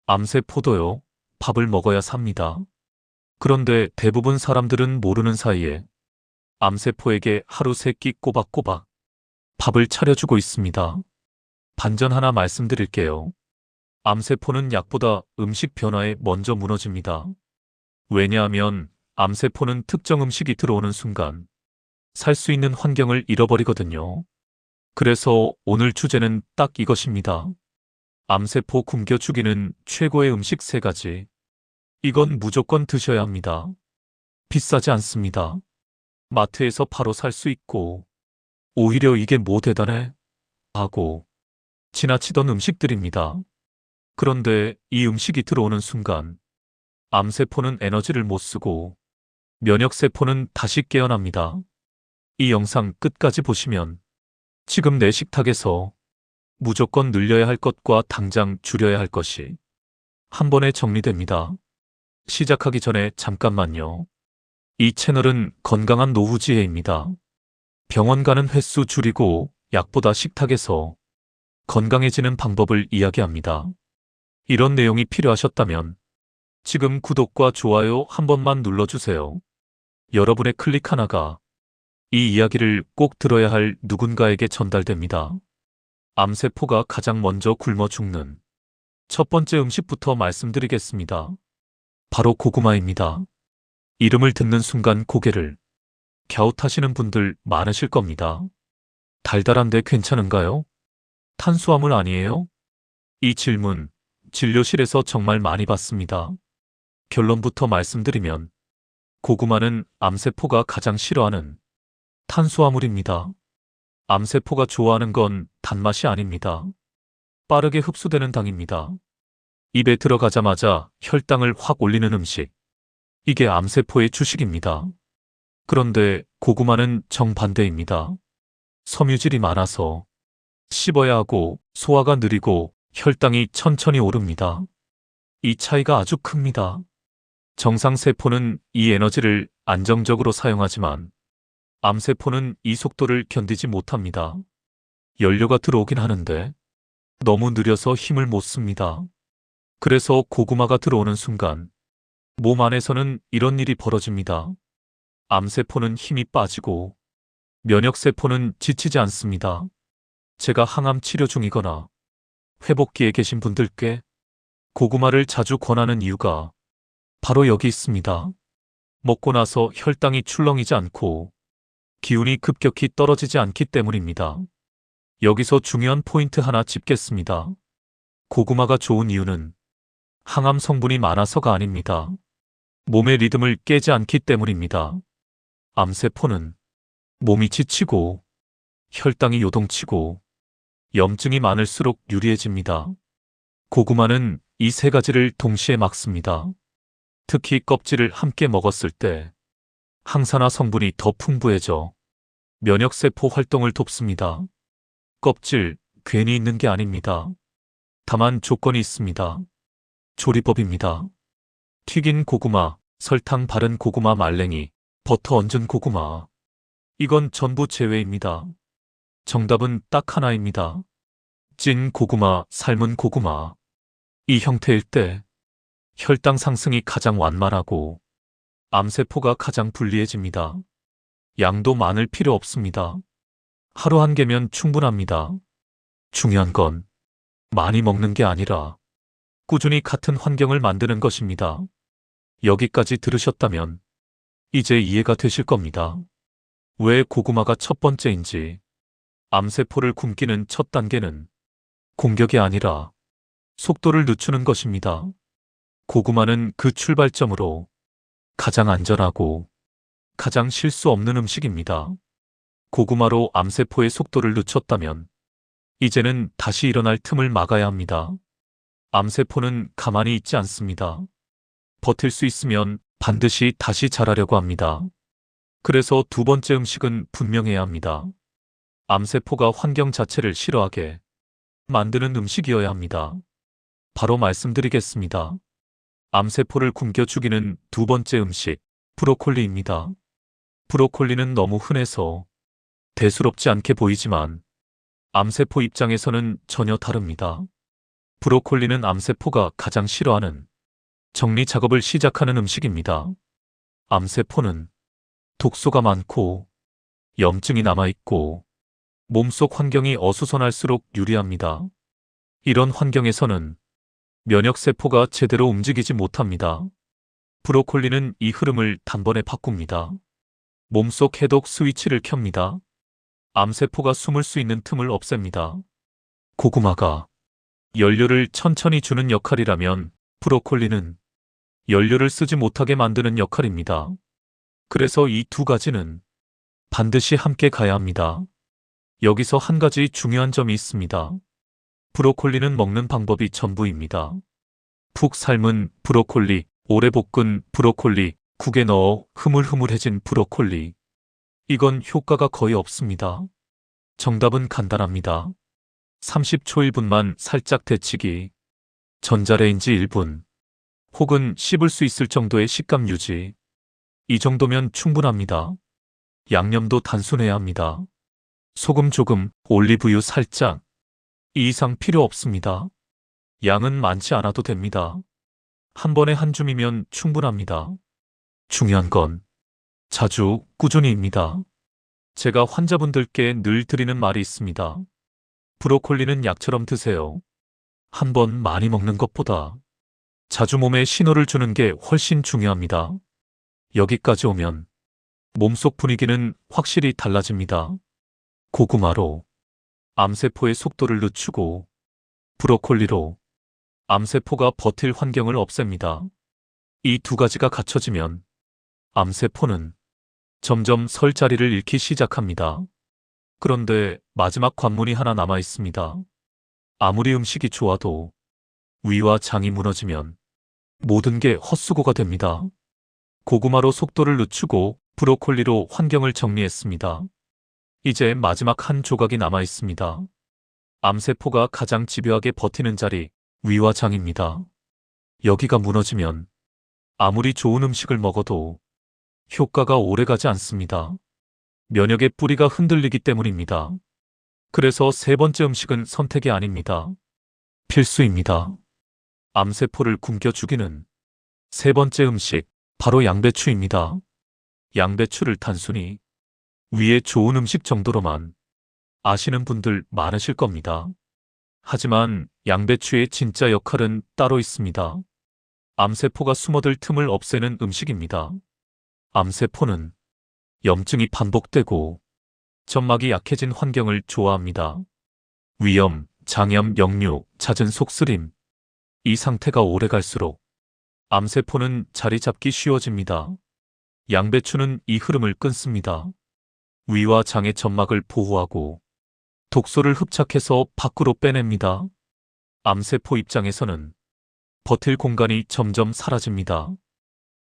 암세포도요, 밥을 먹어야 삽니다. 그런데 대부분 사람들은 모르는 사이에 암세포에게 하루 3끼 꼬박꼬박 밥을 차려주고 있습니다. 반전 하나 말씀드릴게요. 암세포는 약보다 음식 변화에 먼저 무너집니다. 왜냐하면 암세포는 특정 음식이 들어오는 순간 살 수 있는 환경을 잃어버리거든요. 그래서 오늘 주제는 딱 이것입니다. 암세포 굶겨 죽이는 최고의 음식 3가지. 이건 무조건 드셔야 합니다. 비싸지 않습니다. 마트에서 바로 살 수 있고, 오히려 이게 뭐 대단해? 하고 지나치던 음식들입니다. 그런데 이 음식이 들어오는 순간 암세포는 에너지를 못 쓰고 면역세포는 다시 깨어납니다. 이 영상 끝까지 보시면 지금 내 식탁에서 무조건 늘려야 할 것과 당장 줄여야 할 것이 한 번에 정리됩니다. 시작하기 전에 잠깐만요. 이 채널은 건강한 노후 지혜입니다. 병원 가는 횟수 줄이고 약보다 식탁에서 건강해지는 방법을 이야기합니다. 이런 내용이 필요하셨다면 지금 구독과 좋아요 한 번만 눌러주세요. 여러분의 클릭 하나가 이 이야기를 꼭 들어야 할 누군가에게 전달됩니다. 암세포가 가장 먼저 굶어 죽는 첫 번째 음식부터 말씀드리겠습니다. 바로 고구마입니다. 이름을 듣는 순간 고개를 갸웃하시는 분들 많으실 겁니다. 달달한데 괜찮은가요? 탄수화물 아니에요? 이 질문 진료실에서 정말 많이 받습니다. 결론부터 말씀드리면 고구마는 암세포가 가장 싫어하는 탄수화물입니다. 암세포가 좋아하는 건 단맛이 아닙니다. 빠르게 흡수되는 당입니다. 입에 들어가자마자 혈당을 확 올리는 음식. 이게 암세포의 주식입니다. 그런데 고구마는 정반대입니다. 섬유질이 많아서 씹어야 하고 소화가 느리고 혈당이 천천히 오릅니다. 이 차이가 아주 큽니다. 정상 세포는 이 에너지를 안정적으로 사용하지만 암세포는 이 속도를 견디지 못합니다. 연료가 들어오긴 하는데 너무 느려서 힘을 못 씁니다. 그래서 고구마가 들어오는 순간 몸 안에서는 이런 일이 벌어집니다. 암세포는 힘이 빠지고 면역세포는 지치지 않습니다. 제가 항암 치료 중이거나 회복기에 계신 분들께 고구마를 자주 권하는 이유가 바로 여기 있습니다. 먹고 나서 혈당이 출렁이지 않고 기운이 급격히 떨어지지 않기 때문입니다. 여기서 중요한 포인트 하나 짚겠습니다. 고구마가 좋은 이유는 항암 성분이 많아서가 아닙니다. 몸의 리듬을 깨지 않기 때문입니다. 암세포는 몸이 지치고 혈당이 요동치고 염증이 많을수록 유리해집니다. 고구마는 이 3가지를 동시에 막습니다. 특히 껍질을 함께 먹었을 때 항산화 성분이 더 풍부해져 면역세포 활동을 돕습니다. 껍질 괜히 있는 게 아닙니다. 다만 조건이 있습니다. 조리법입니다. 튀긴 고구마, 설탕 바른 고구마 말랭이, 버터 얹은 고구마. 이건 전부 제외입니다. 정답은 딱 하나입니다. 찐 고구마, 삶은 고구마. 이 형태일 때 혈당 상승이 가장 완만하고 암세포가 가장 불리해집니다. 양도 많을 필요 없습니다. 하루 1개면 충분합니다. 중요한 건 많이 먹는 게 아니라 꾸준히 같은 환경을 만드는 것입니다. 여기까지 들으셨다면 이제 이해가 되실 겁니다. 왜 고구마가 첫 번째인지. 암세포를 굶기는 첫 단계는 공격이 아니라 속도를 늦추는 것입니다. 고구마는 그 출발점으로 가장 안전하고 가장 실수 없는 음식입니다. 고구마로 암세포의 속도를 늦췄다면 이제는 다시 일어날 틈을 막아야 합니다. 암세포는 가만히 있지 않습니다. 버틸 수 있으면 반드시 다시 자라려고 합니다. 그래서 2번째 음식은 분명해야 합니다. 암세포가 환경 자체를 싫어하게 만드는 음식이어야 합니다. 바로 말씀드리겠습니다. 암세포를 굶겨 죽이는 2번째 음식, 브로콜리입니다. 브로콜리는 너무 흔해서 대수롭지 않게 보이지만 암세포 입장에서는 전혀 다릅니다. 브로콜리는 암세포가 가장 싫어하는 정리 작업을 시작하는 음식입니다. 암세포는 독소가 많고 염증이 남아있고 몸속 환경이 어수선할수록 유리합니다. 이런 환경에서는 면역세포가 제대로 움직이지 못합니다. 브로콜리는 이 흐름을 단번에 바꿉니다. 몸속 해독 스위치를 켭니다. 암세포가 숨을 수 있는 틈을 없앱니다. 고구마가 연료를 천천히 주는 역할이라면 브로콜리는 연료를 쓰지 못하게 만드는 역할입니다. 그래서 이 두 가지는 반드시 함께 가야 합니다. 여기서 한 가지 중요한 점이 있습니다. 브로콜리는 먹는 방법이 전부입니다. 푹 삶은 브로콜리, 오래 볶은 브로콜리, 국에 넣어 흐물흐물해진 브로콜리. 이건 효과가 거의 없습니다. 정답은 간단합니다. 30초 1분만 살짝 데치기, 전자레인지 1분, 혹은 씹을 수 있을 정도의 식감 유지. 이 정도면 충분합니다. 양념도 단순해야 합니다. 소금 조금, 올리브유 살짝. 이 이상 필요 없습니다. 양은 많지 않아도 됩니다. 한 번에 한 줌이면 충분합니다. 중요한 건 자주, 꾸준히입니다. 제가 환자분들께 늘 드리는 말이 있습니다. 브로콜리는 약처럼 드세요. 한 번 많이 먹는 것보다 자주 몸에 신호를 주는 게 훨씬 중요합니다. 여기까지 오면 몸속 분위기는 확실히 달라집니다. 고구마로 암세포의 속도를 늦추고 브로콜리로 암세포가 버틸 환경을 없앱니다. 이 두 가지가 갖춰지면 암세포는 점점 설 자리를 잃기 시작합니다. 그런데 마지막 관문이 하나 남아 있습니다. 아무리 음식이 좋아도 위와 장이 무너지면 모든 게 헛수고가 됩니다. 고구마로 속도를 늦추고 브로콜리로 환경을 정리했습니다. 이제 마지막 한 조각이 남아 있습니다. 암세포가 가장 집요하게 버티는 자리, 위와 장입니다. 여기가 무너지면 아무리 좋은 음식을 먹어도 효과가 오래가지 않습니다. 면역의 뿌리가 흔들리기 때문입니다. 그래서 세 번째 음식은 선택이 아닙니다. 필수입니다. 암세포를 굶겨 죽이는 세 번째 음식, 바로 양배추입니다. 양배추를 단순히 위에 좋은 음식 정도로만 아시는 분들 많으실 겁니다. 하지만 양배추의 진짜 역할은 따로 있습니다. 암세포가 숨어들 틈을 없애는 음식입니다. 암세포는 염증이 반복되고 점막이 약해진 환경을 좋아합니다. 위염, 장염, 역류, 잦은 속쓰림. 이 상태가 오래갈수록 암세포는 자리 잡기 쉬워집니다. 양배추는 이 흐름을 끊습니다. 위와 장의 점막을 보호하고 독소를 흡착해서 밖으로 빼냅니다. 암세포 입장에서는 버틸 공간이 점점 사라집니다.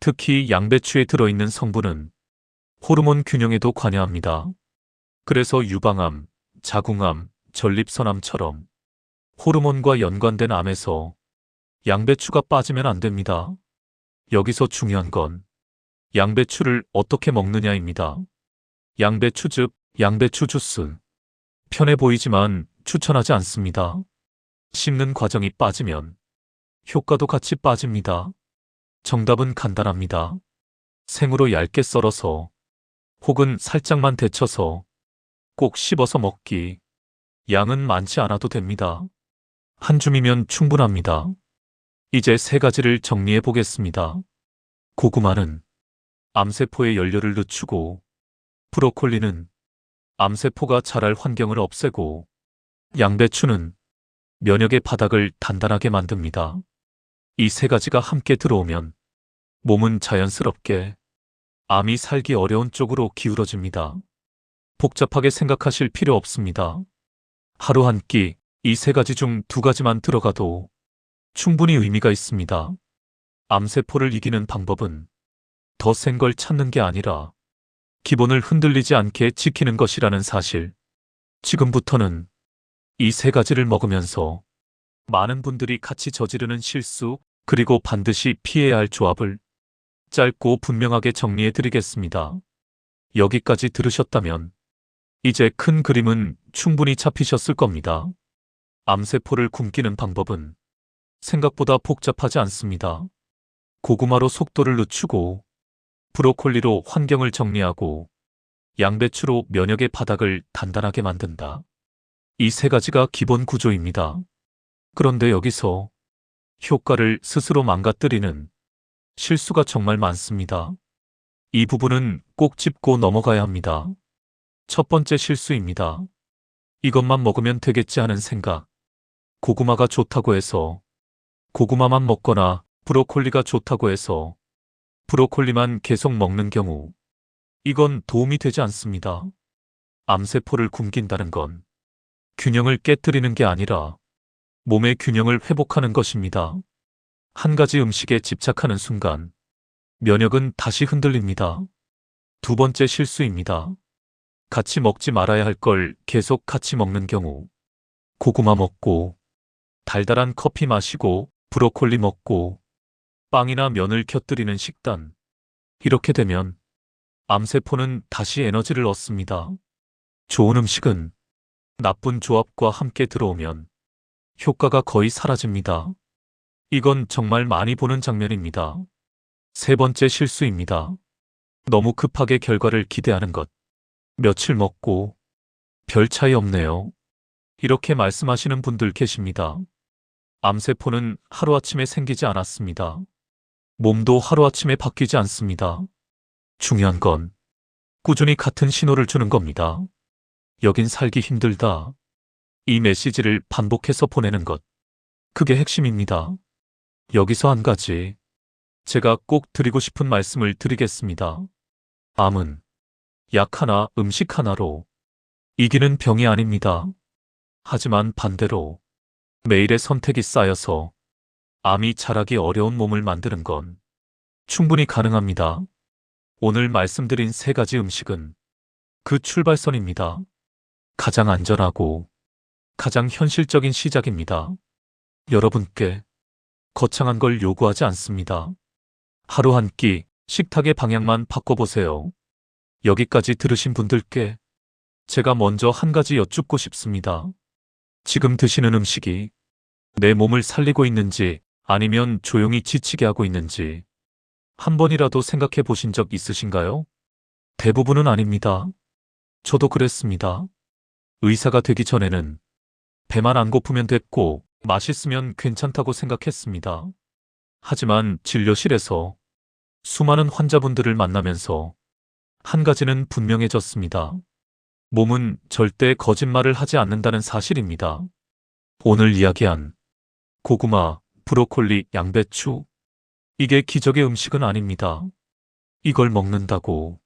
특히 양배추에 들어있는 성분은 호르몬 균형에도 관여합니다. 그래서 유방암, 자궁암, 전립선암처럼 호르몬과 연관된 암에서 양배추가 빠지면 안 됩니다. 여기서 중요한 건 양배추를 어떻게 먹느냐입니다. 양배추즙, 양배추 주스. 편해 보이지만 추천하지 않습니다. 씹는 과정이 빠지면 효과도 같이 빠집니다. 정답은 간단합니다. 생으로 얇게 썰어서 혹은 살짝만 데쳐서 꼭 씹어서 먹기. 양은 많지 않아도 됩니다. 한 줌이면 충분합니다. 이제 세 가지를 정리해 보겠습니다. 고구마는 암세포의 연료를 늦추고, 브로콜리는 암세포가 자랄 환경을 없애고, 양배추는 면역의 바닥을 단단하게 만듭니다. 이 세 가지가 함께 들어오면 몸은 자연스럽게 암이 살기 어려운 쪽으로 기울어집니다. 복잡하게 생각하실 필요 없습니다. 하루 한 끼, 이 세 가지 중 두 가지만 들어가도 충분히 의미가 있습니다. 암세포를 이기는 방법은 더 센 걸 찾는 게 아니라 기본을 흔들리지 않게 지키는 것이라는 사실. 지금부터는 이 세 가지를 먹으면서 많은 분들이 같이 저지르는 실수, 그리고 반드시 피해야 할 조합을 짧고 분명하게 정리해 드리겠습니다. 여기까지 들으셨다면 이제 큰 그림은 충분히 잡히셨을 겁니다. 암세포를 굶기는 방법은 생각보다 복잡하지 않습니다. 고구마로 속도를 늦추고, 브로콜리로 환경을 정리하고, 양배추로 면역의 바닥을 단단하게 만든다. 이 세 가지가 기본 구조입니다. 그런데 여기서 효과를 스스로 망가뜨리는 실수가 정말 많습니다. 이 부분은 꼭 짚고 넘어가야 합니다. 첫 번째 실수입니다. 이것만 먹으면 되겠지 하는 생각. 고구마가 좋다고 해서 고구마만 먹거나 브로콜리가 좋다고 해서 브로콜리만 계속 먹는 경우, 이건 도움이 되지 않습니다. 암세포를 굶긴다는 건 균형을 깨뜨리는 게 아니라 몸의 균형을 회복하는 것입니다. 한 가지 음식에 집착하는 순간 면역은 다시 흔들립니다. 두 번째 실수입니다. 같이 먹지 말아야 할 걸 계속 같이 먹는 경우, 고구마 먹고 달달한 커피 마시고 브로콜리 먹고 빵이나 면을 곁들이는 식단. 이렇게 되면 암세포는 다시 에너지를 얻습니다. 좋은 음식은 나쁜 조합과 함께 들어오면 효과가 거의 사라집니다. 이건 정말 많이 보는 장면입니다. 세 번째 실수입니다. 너무 급하게 결과를 기대하는 것. 며칠 먹고 별 차이 없네요. 이렇게 말씀하시는 분들 계십니다. 암세포는 하루아침에 생기지 않았습니다. 몸도 하루아침에 바뀌지 않습니다. 중요한 건 꾸준히 같은 신호를 주는 겁니다. 여긴 살기 힘들다. 이 메시지를 반복해서 보내는 것. 그게 핵심입니다. 여기서 한 가지 제가 꼭 드리고 싶은 말씀을 드리겠습니다. 암은 약 하나, 음식 하나로 이기는 병이 아닙니다. 하지만 반대로 매일의 선택이 쌓여서 암이 자라기 어려운 몸을 만드는 건 충분히 가능합니다. 오늘 말씀드린 세 가지 음식은 그 출발선입니다. 가장 안전하고 가장 현실적인 시작입니다. 여러분께 거창한 걸 요구하지 않습니다. 하루 한 끼 식탁의 방향만 바꿔보세요. 여기까지 들으신 분들께 제가 먼저 한 가지 여쭙고 싶습니다. 지금 드시는 음식이 내 몸을 살리고 있는지 아니면 조용히 지치게 하고 있는지 한 번이라도 생각해 보신 적 있으신가요? 대부분은 아닙니다. 저도 그랬습니다. 의사가 되기 전에는 배만 안 고프면 됐고 맛있으면 괜찮다고 생각했습니다. 하지만 진료실에서 수많은 환자분들을 만나면서 한 가지는 분명해졌습니다. 몸은 절대 거짓말을 하지 않는다는 사실입니다. 오늘 이야기한 고구마, 브로콜리, 양배추. 이게 기적의 음식은 아닙니다. 이걸 먹는다고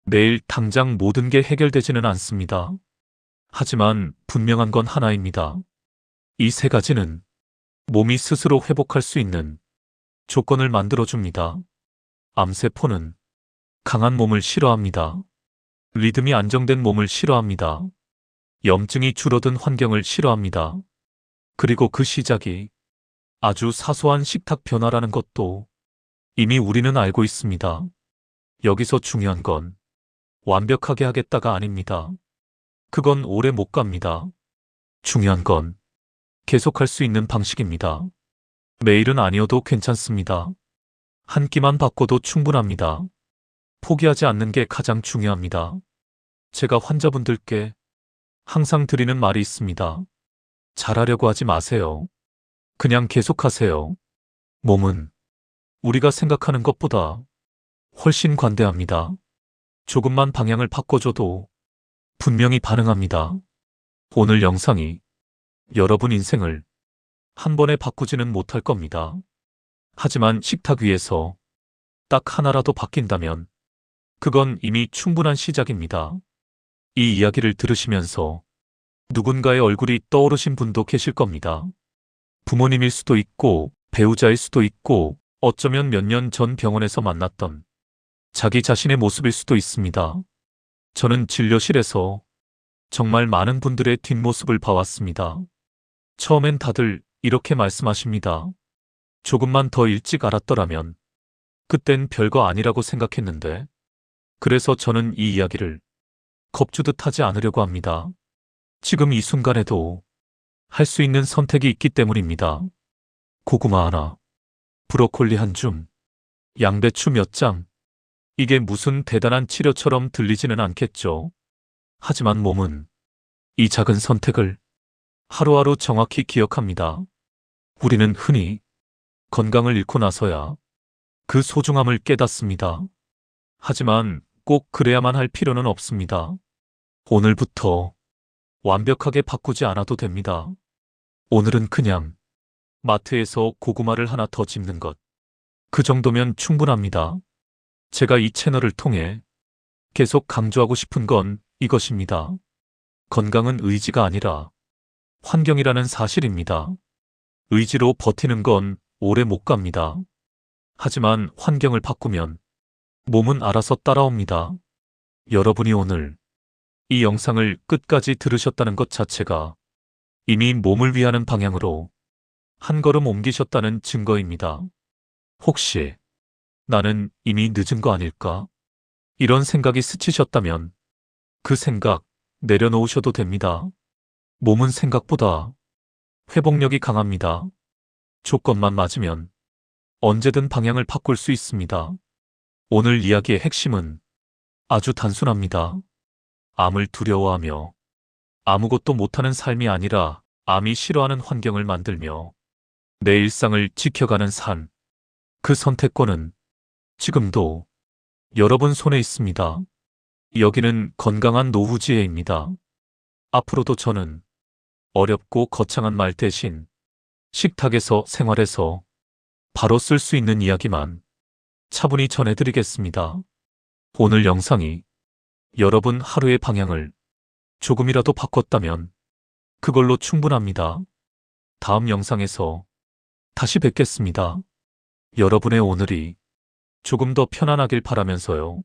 내일 당장 모든 게 해결되지는 않습니다. 하지만 분명한 건 하나입니다. 이 세 가지는 몸이 스스로 회복할 수 있는 조건을 만들어줍니다. 암세포는 강한 몸을 싫어합니다. 리듬이 안정된 몸을 싫어합니다. 염증이 줄어든 환경을 싫어합니다. 그리고 그 시작이 아주 사소한 식탁 변화라는 것도 이미 우리는 알고 있습니다. 여기서 중요한 건 완벽하게 하겠다가 아닙니다. 그건 오래 못 갑니다. 중요한 건 계속할 수 있는 방식입니다. 매일은 아니어도 괜찮습니다. 한 끼만 바꿔도 충분합니다. 포기하지 않는 게 가장 중요합니다. 제가 환자분들께 항상 드리는 말이 있습니다. 잘하려고 하지 마세요. 그냥 계속하세요. 몸은 우리가 생각하는 것보다 훨씬 관대합니다. 조금만 방향을 바꿔줘도 분명히 반응합니다. 오늘 영상이 여러분 인생을 한 번에 바꾸지는 못할 겁니다. 하지만 식탁 위에서 딱 하나라도 바뀐다면 그건 이미 충분한 시작입니다. 이 이야기를 들으시면서 누군가의 얼굴이 떠오르신 분도 계실 겁니다. 부모님일 수도 있고 배우자일 수도 있고 어쩌면 몇 년 전 병원에서 만났던 자기 자신의 모습일 수도 있습니다. 저는 진료실에서 정말 많은 분들의 뒷모습을 봐왔습니다. 처음엔 다들 이렇게 말씀하십니다. 조금만 더 일찍 알았더라면 그땐 별거 아니라고 생각했는데. 그래서 저는 이 이야기를 겁주듯 하지 않으려고 합니다. 지금 이 순간에도 할 수 있는 선택이 있기 때문입니다. 고구마 하나, 브로콜리 한 줌, 양배추 몇 장. 이게 무슨 대단한 치료처럼 들리지는 않겠죠. 하지만 몸은 이 작은 선택을 하루하루 정확히 기억합니다. 우리는 흔히 건강을 잃고 나서야 그 소중함을 깨닫습니다. 하지만 꼭 그래야만 할 필요는 없습니다. 오늘부터 완벽하게 바꾸지 않아도 됩니다. 오늘은 그냥 마트에서 고구마를 하나 더 집는 것. 그 정도면 충분합니다. 제가 이 채널을 통해 계속 강조하고 싶은 건 이것입니다. 건강은 의지가 아니라 환경이라는 사실입니다. 의지로 버티는 건 오래 못 갑니다. 하지만 환경을 바꾸면 몸은 알아서 따라옵니다. 여러분이 오늘 이 영상을 끝까지 들으셨다는 것 자체가 이미 몸을 위하는 방향으로 한 걸음 옮기셨다는 증거입니다. 혹시 나는 이미 늦은 거 아닐까? 이런 생각이 스치셨다면 그 생각 내려놓으셔도 됩니다. 몸은 생각보다 회복력이 강합니다. 조건만 맞으면 언제든 방향을 바꿀 수 있습니다. 오늘 이야기의 핵심은 아주 단순합니다. 암을 두려워하며 아무것도 못하는 삶이 아니라 암이 싫어하는 환경을 만들며 내 일상을 지켜가는 삶. 그 선택권은 지금도 여러분 손에 있습니다. 여기는 건강한 노후지혜입니다. 앞으로도 저는 어렵고 거창한 말 대신 식탁에서 생활에서 바로 쓸 수 있는 이야기만 차분히 전해드리겠습니다. 오늘 영상이 여러분 하루의 방향을 조금이라도 바꿨다면 그걸로 충분합니다. 다음 영상에서 다시 뵙겠습니다. 여러분의 오늘이 조금 더 편안하길 바라면서요.